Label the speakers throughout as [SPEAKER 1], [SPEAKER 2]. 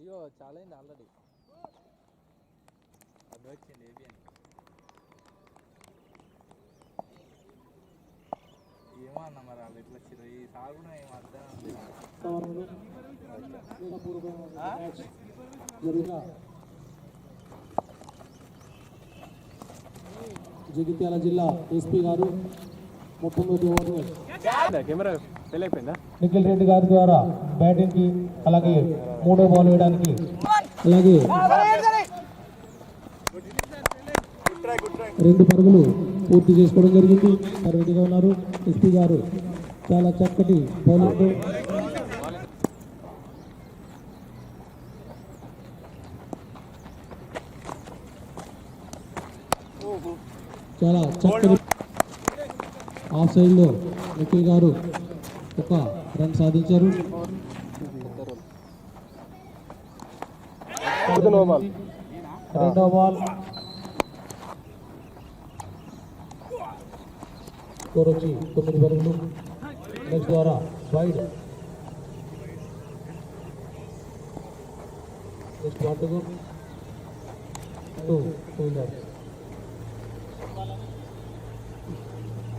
[SPEAKER 1] అయ్యో చాలా అయింది ఆల్రెడీ. అది వచ్చింది ఏబి అని ఏమో అన్న మరి వాళ్ళు ఎట్లా వచ్చారు ఈ సార్ కూడా ఏం అర్థం
[SPEAKER 2] జగిత్యాల జిల్లా ఎస్పీ గారు 39 ఓవర్లు
[SPEAKER 1] కెమెరా ఫెయిల్ అయిపోయిందా.
[SPEAKER 2] నిఖిల్ రెడ్డి గారి ద్వారా బ్యాటింగ్ కి, అలాగే 3వ బాల్ వేయడానికి, అలాగే 2 పరుగులు పూర్తి చేసుకోవడం జరిగింది. రెడీగా ఉన్నారు ఎస్పీ గారు. చాలా చక్కటి బౌలింగ్, చాలా చక్కటి ఆఫ్ సైడ్ లో నిఖిల్ గారు 1 రన్ సాధించారు. రెండవ బాల్ స్కోర్ వచ్చి 9 పరుగులు. నెక్స్ట్ ద్వారా wide. Next ball to fielder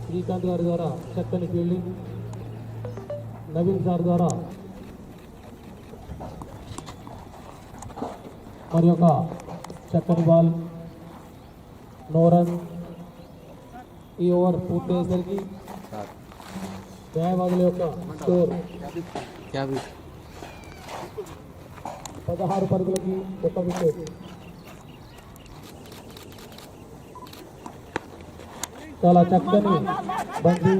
[SPEAKER 2] Srikanth గారి ద్వారా చక్కని ఫీల్డింగ్. నవీన్ సార్ ద్వారా మరి ఒక చక్కని బాల్. No run. ఈ ఓవర్ పూర్తి అయ్యేసరికి న్యాయవాదుల యొక్క స్కోర్ 16 పరుగులకి 1 వికెట్. చాలా చక్కని బంతి,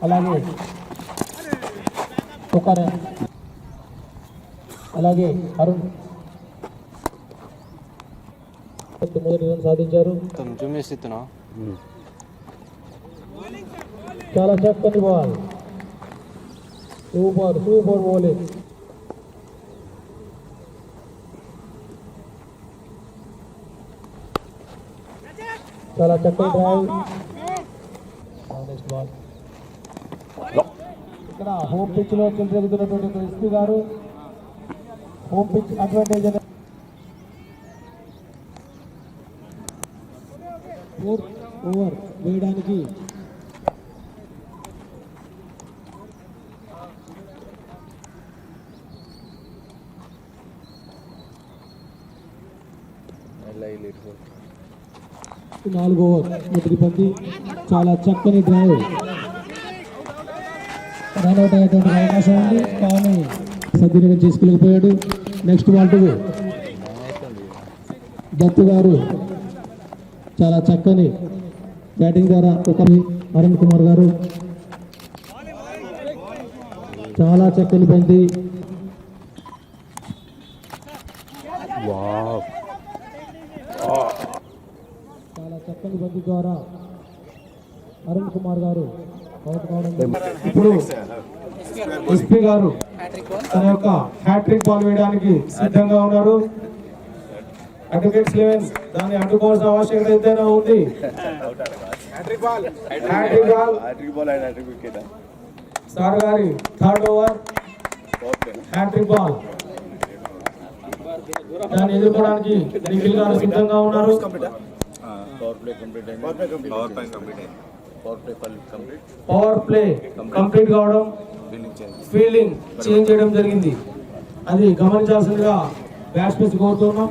[SPEAKER 2] అలాగే 1 రన్. అలాగే అరుణ్ మొదటి రన్ సాధించారు. చాలా చక్కని బాల్. Super bowling. చాలా చక్కని డ్రైవ్. Next ball. ఇక్కడ హోమ్ పిచ్ లో జరుగుతున్నటువంటి ఎస్పీ గారు హోమ్ పిచ్ అడ్వాంటేజ్ అనే 4th ఓవర్ వేయడానికి నాలుగో ఓవర్ మొదటి బంతి. చాలా చక్కని డ్రైవ్. రన్అట్ అయ్యేటువంటి అవకాశం ఉంది, కానీ సద్వినియోగం చేసుకోలేకపోయాడు. నెక్స్ట్ బాల్ టు దత్తు గారు. చాలా చక్కని బ్యాటింగ్ ద్వారా 1 అరుణ్ కుమార్ గారు. చాలా చక్కని బంతి. చాలా చక్కని బంతి ద్వారా అరుణ్ కుమార్ గారు అవుట్ కావడం. ఇప్పుడు ఎస్పీ గారు తన యొక్క హ్యాట్రిక్ బాల్ వేయడానికి సిద్ధంగా ఉన్నారు. అడ్వకేట్స్ 11 దాన్ని అడ్డుకోవాల్సిన ఆవశ్యకత ఎంతైనా ఉంది. సార్ గారి 3rd ఓవర్ హ్యాట్రిక్ బాల్. దాన్ని ఎదుర్కోవడానికి నిఖిల్ గారు సిద్ధంగా ఉన్నారు. పవర్ ప్లే కంప్లీట్ కావడం, ఫీల్డింగ్ చేంజ్ చేయడం జరిగింది. అది గమనించాల్సిందిగా బ్యాట్స్మెన్స్ కోరుతున్నాం.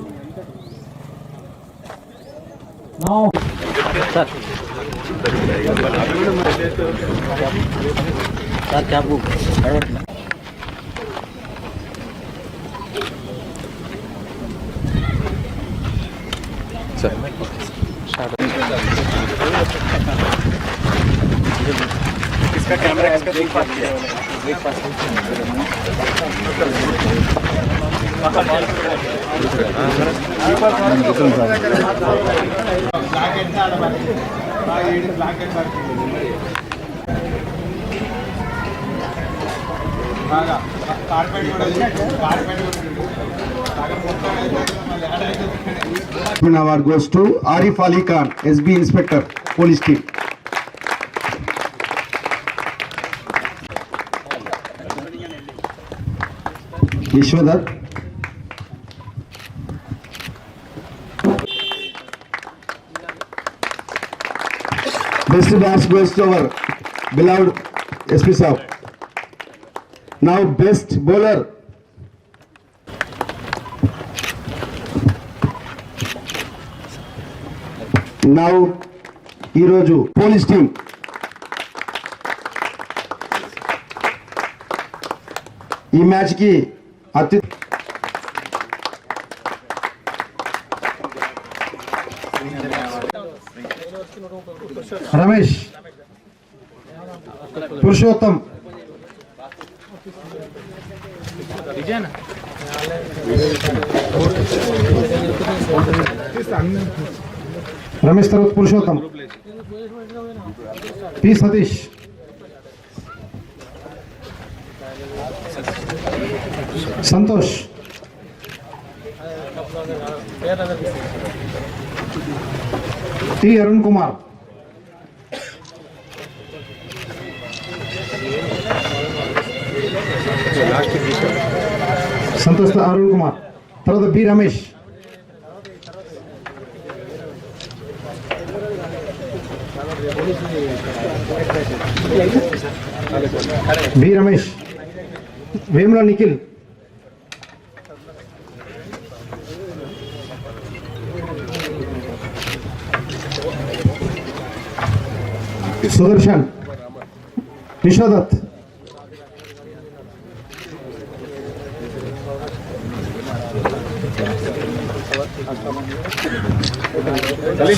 [SPEAKER 1] इसका कैमरा इसका ब्रेकफास्ट किया
[SPEAKER 3] Award goes to Arif Ali Khan, SB Inspector, Police Team. Yashwadat. Best dance goes to our beloved SP Saab. Now best bowler. Now ఈరోజు police team ఈ మ్యాచ్ కి రమేష్ పురుషోత్తం రమేష్ తర్వాత పురుషోత్తం పి సతీష్ సంతోష్ టి అరుణ్ కుమార్ సంతోష్ అరుణ్ కుమార్ తర్వాత B Ramesh B Ramesh Vemula Nikhil Sudarshan విశ్వదత్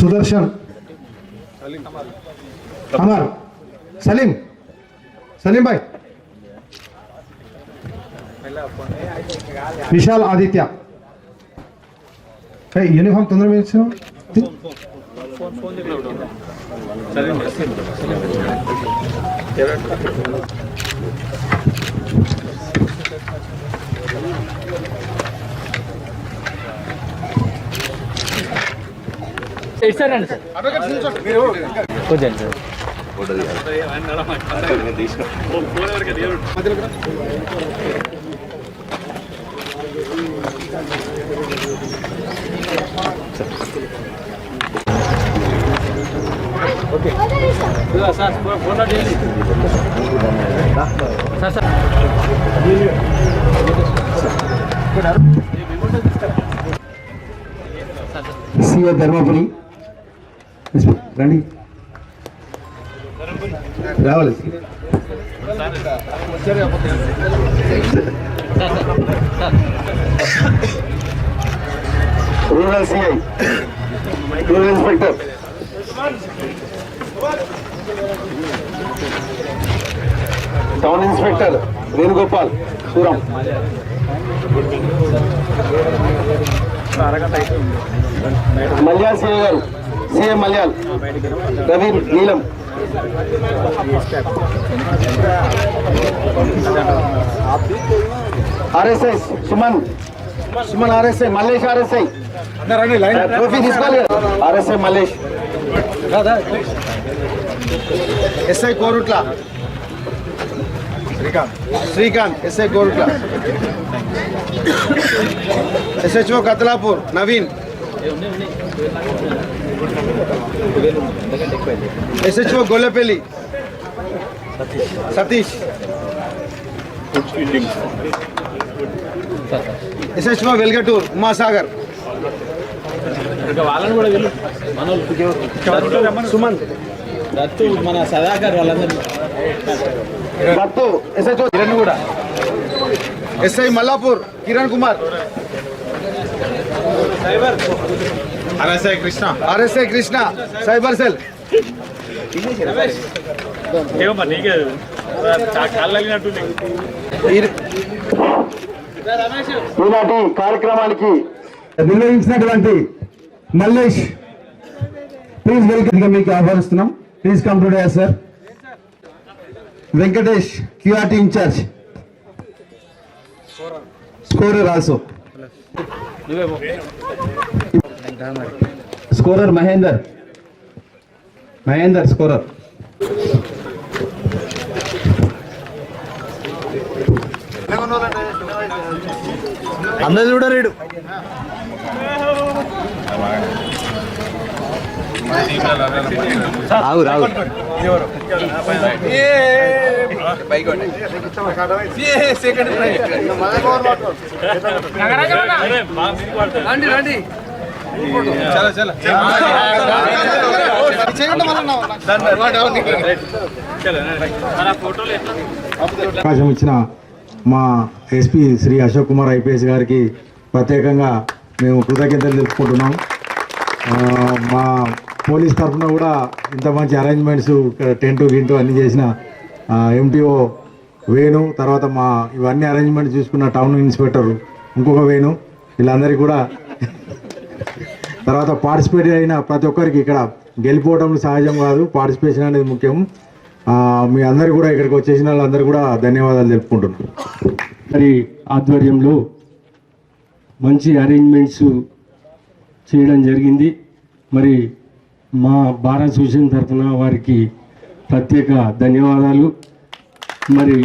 [SPEAKER 3] Sudarshan Amar Salim Salim భాయ్ Vishal Aditya uniform తొందరగా ఇచ్చావు
[SPEAKER 1] ఇస్తారండి sir కొంచెం sir okay sir photo sir sir
[SPEAKER 3] CA Dharmapuri రండి రావాలి rural CI rural inspector town inspector Venugopal Suram Malyal CI గారు సిఐ మల్యాల్ రవి నీలం RSI Suman Suman RSI Mallesh RSI trophy తీసుకోవాలి RSI Mallesh SI Korutla Srikanth SI Korutla SHO Kathlapur Naveen SHO Gollapalli Satish SHO Velgatur Umasagar
[SPEAKER 1] వాళ్ళని కూడా వెళ్ళు
[SPEAKER 3] సుమన్
[SPEAKER 1] దత్తు మన సదాకర్ వాళ్ళందరూ
[SPEAKER 3] దత్తు ఎస్హెచ్ఓ కిరణ్ కూడా SI Mallapur Kiran Kumar RSI Krishna cyber cell ఈనాటి కార్యక్రమానికి నిర్వహించినటువంటి మల్లేష్ ప్లీజ్ వెల్కమ్ మీకు ఆహ్వానిస్తున్నాం. Please come today sir. Venkatesh QRT incharge scorer also scorer Mahender scorer
[SPEAKER 1] అందరు చూడరేడు
[SPEAKER 3] అవకాశం ఇచ్చిన మా ఎస్పీ శ్రీ అశోక్ కుమార్ ఐపీఎస్ గారికి ప్రత్యేకంగా మేము కృతజ్ఞతలు తెలుపుకుంటున్నాం. మా పోలీస్ తరఫున కూడా ఇంత మంచి అరేంజ్మెంట్స్ టెంటు గింటు అన్నీ చేసిన ఎంటీఓ వేణు, తర్వాత మా ఇవన్నీ అరేంజ్మెంట్స్ చూసుకున్న టౌన్ ఇన్స్పెక్టర్ ఇంకొక వేణు, వీళ్ళందరికీ కూడా, తర్వాత పార్టిసిపేట్ అయిన ప్రతి ఒక్కరికి, ఇక్కడ గెలిపోవడం సహజం కాదు, పార్టిసిపేషన్ అనేది ముఖ్యం. మీ అందరు కూడా ఇక్కడికి వచ్చేసిన వాళ్ళందరూ కూడా ధన్యవాదాలు తెలుపుకుంటున్నాను.
[SPEAKER 4] మరి ఆధ్వర్యంలో మంచి అరేంజ్మెంట్స్ చేయడం జరిగింది. మరి మా భారత అసోసియేషన్ తరఫున వారికి ప్రత్యేక ధన్యవాదాలు. మరి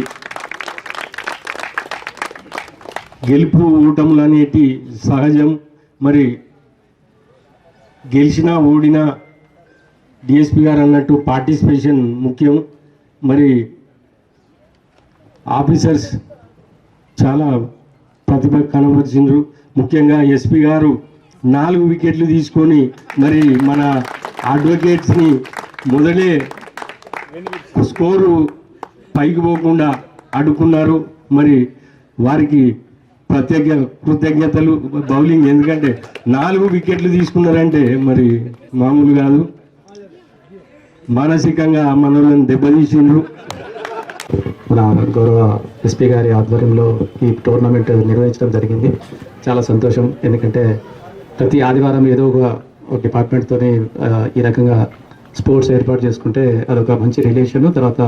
[SPEAKER 4] గెలుపు ఓటములు అనేటి సహజం. మరి గెలిచినా ఓడినా డిఎస్పి గారు అన్నట్టు పార్టిసిపేషన్ ముఖ్యం. మరి ఆఫీసర్స్ చాలా ప్రతిభ కనబరిచిండ్రు. ముఖ్యంగా ఎస్పీ గారు 4 వికెట్లు తీసుకొని మరి మన అడ్వకేట్స్ని మొదలే స్కోరు పైకి పోకుండా అడ్డుకున్నారు. మరి వారికి ప్రత్యేక కృతజ్ఞతలు. బౌలింగ్ ఎందుకంటే 4 వికెట్లు తీసుకున్నారంటే మరి మామూలు కాదు. మానసికంగా మనల్ని దెబ్బతీసిండ్రు.
[SPEAKER 5] మన గౌరవ ఎస్పీ గారి ఆధ్వర్యంలో ఈ టోర్నమెంట్ నిర్వహించడం జరిగింది. చాలా సంతోషం. ఎందుకంటే ప్రతి ఆదివారం ఏదో ఒక డిపార్ట్మెంట్తోనే ఈ రకంగా స్పోర్ట్స్ ఏర్పాటు చేసుకుంటే అదొక మంచి రిలేషన్, తర్వాత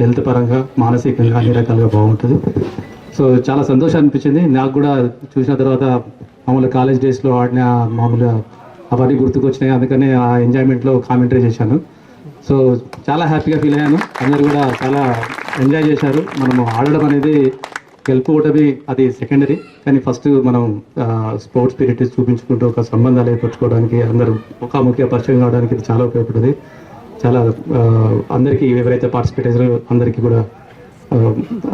[SPEAKER 5] హెల్త్ పరంగా మానసికంగా అన్ని రకాలుగా బాగుంటుంది. సో చాలా సంతోషం అనిపించింది నాకు కూడా. చూసిన తర్వాత మామూలుగా కాలేజ్ డేస్లో ఆడిన మామూలుగా అవన్నీ గుర్తుకొచ్చినాయి. అందుకనే ఆ ఎంజాయ్మెంట్లో కామెంటరీ చేశాను. సో చాలా హ్యాపీగా ఫీల్ అయ్యాను. అందరూ కూడా చాలా ఎంజాయ్ చేశారు. మనము ఆడడం అనేది గెలుపుకోవటమే అది సెకండరీ, కానీ ఫస్ట్ మనం స్పోర్ట్స్ స్పిరిట్ చూపించుకుంటూ ఒక సంబంధాలు ఏర్పరచుకోవడానికి, అందరూ ముఖాముఖిగా పరిచయం కావడానికి ఇది చాలా ఉపయోగపడుతుంది. చాలా అందరికీ ఎవరైతే పార్టిసిపేట్ చేశారో అందరికీ కూడా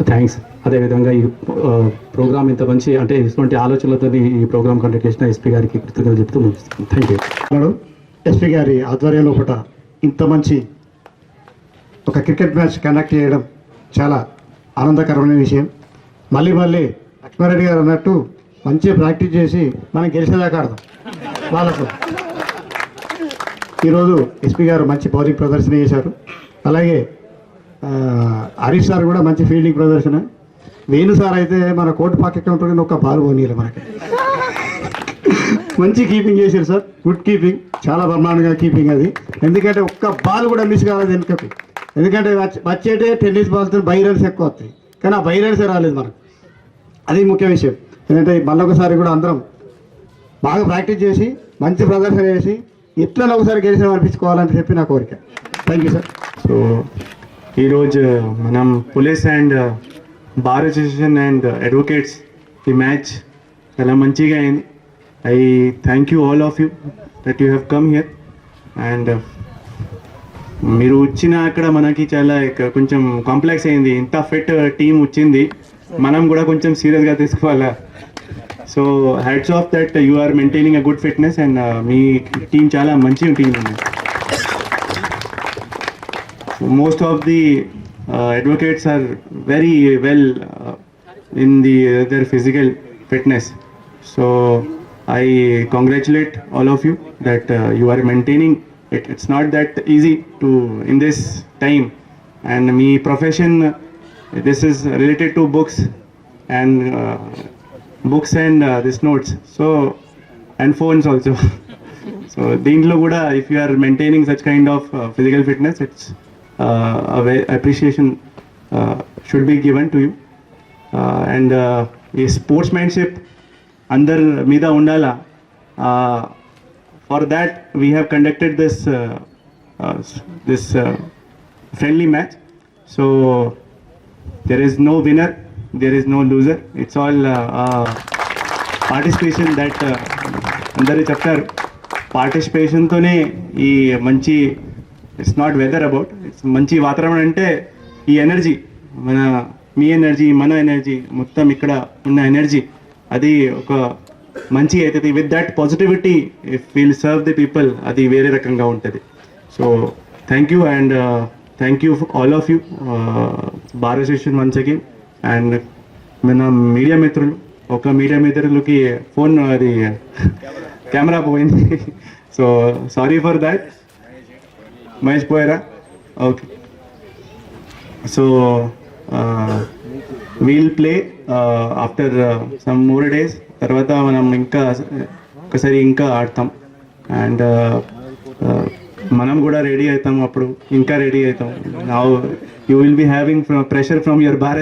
[SPEAKER 5] థ్యాంక్స్. అదేవిధంగా ఈ ప్రోగ్రామ్ ఇంత మంచి అంటే ఇటువంటి ఆలోచనలతో ఈ ప్రోగ్రామ్ కండక్ట్ చేసిన ఎస్పీ గారికి కృతజ్ఞతలు చెప్తూ ముగిస్తున్నాను. Thank you.
[SPEAKER 6] ఎస్పీ గారి ఆధ్వర్యంలో ఒకట ఇంత మంచి ఒక క్రికెట్ మ్యాచ్ కండక్ట్ చేయడం చాలా ఆనందకరమైన విషయం. మళ్ళీ లక్ష్మారెడ్డి గారు అన్నట్టు మంచిగా ప్రాక్టీస్ చేసి మనం గెలిచేదాకా ఆడదాం వాళ్ళకు. ఈరోజు ఎస్పీ గారు మంచి బౌలింగ్ ప్రదర్శన చేశారు. అలాగే హరీష్ సార్ కూడా మంచి ఫీల్డింగ్ ప్రదర్శన. వేణు సార్ అయితే మన కోర్టు పక్కకి ఉంటుంది, ఒక బాల్ పోనీయాలి మనకి. మంచి కీపింగ్ చేశారు సార్, గుడ్ కీపింగ్, చాలా బ్రహ్మాండంగా కీపింగ్ అది. ఎందుకంటే ఒక్క బాల్ కూడా మిస్ కాలేదు వెనుకకి. ఎందుకంటే వచ్చేటే టెన్నిస్ బాల్తో బై రన్స్ ఎక్కువ వస్తాయి, కానీ ఆ బై రన్సే రాలేదు మనకు. అది ముఖ్య విషయం. ఎందుకంటే మళ్ళొకసారి కూడా అందరం బాగా ప్రాక్టీస్ చేసి మంచి ప్రదర్శన చేసి ఇట్లా ఒకసారి గెలిచిన అనిపించుకోవాలని చెప్పి నా కోరిక. Thank you sir.
[SPEAKER 7] సో ఈరోజు మనం police and bar association and advocates ఈ మ్యాచ్ చాలా మంచిగా అయింది. I thank you all of you that you have come here and మీరు వచ్చిన అక్కడ మనకి చాలా కొంచెం కాంప్లెక్స్ అయింది. ఇంత ఫిట్ టీం వచ్చింది, మనం కూడా కొంచెం సీరియస్గా తీసుకోవాలా. So hats off that you are maintaining a good fitness and మీ టీం చాలా మంచి టీం ఉంది. Most of the advocates are very well in the their physical fitness. So I congratulate all of you that you are maintaining it. It's not that easy to in this time, and me profession this is related to books and this notes, so and phones also. So deentlo kuda if you are maintaining such kind of physical fitness, it's appreciation should be given to you, and sportsmanship అందర్ మీద ఉండాలా. For that we have conducted this friendly match. So there is no winner, there is no loser, it's all participation that అందరూ చెప్తారు. పార్టిసిపేషన్తోనే ఈ మంచి it's not weather about it's మంచి వాతావరణం అంటే ఈ ఎనర్జీ మీ ఎనర్జీ మన ఎనర్జీ మొత్తం ఇక్కడ ఉన్న ఎనర్జీ అది ఒక మంచి అవుతుంది. With that positivity if will serve the people అది వేరే రకంగా ఉంటుంది. So thank you and thank you all of you bar association once again. And మన మీడియా మిత్రులు ఒక మీడియా మిత్రులకి ఫోన్ అది కెమెరా పోయింది. So sorry for that. Mahesh పోయారా? Okay. So we'll play after some more days. తర్వాత మనం ఇంకా ఒకసారి ఇంకా ఆడతాం అండ్ మనం కూడా రెడీ అవుతాం. అప్పుడు ఇంకా రెడీ అవుతాం. Now you will be having pressure from your bar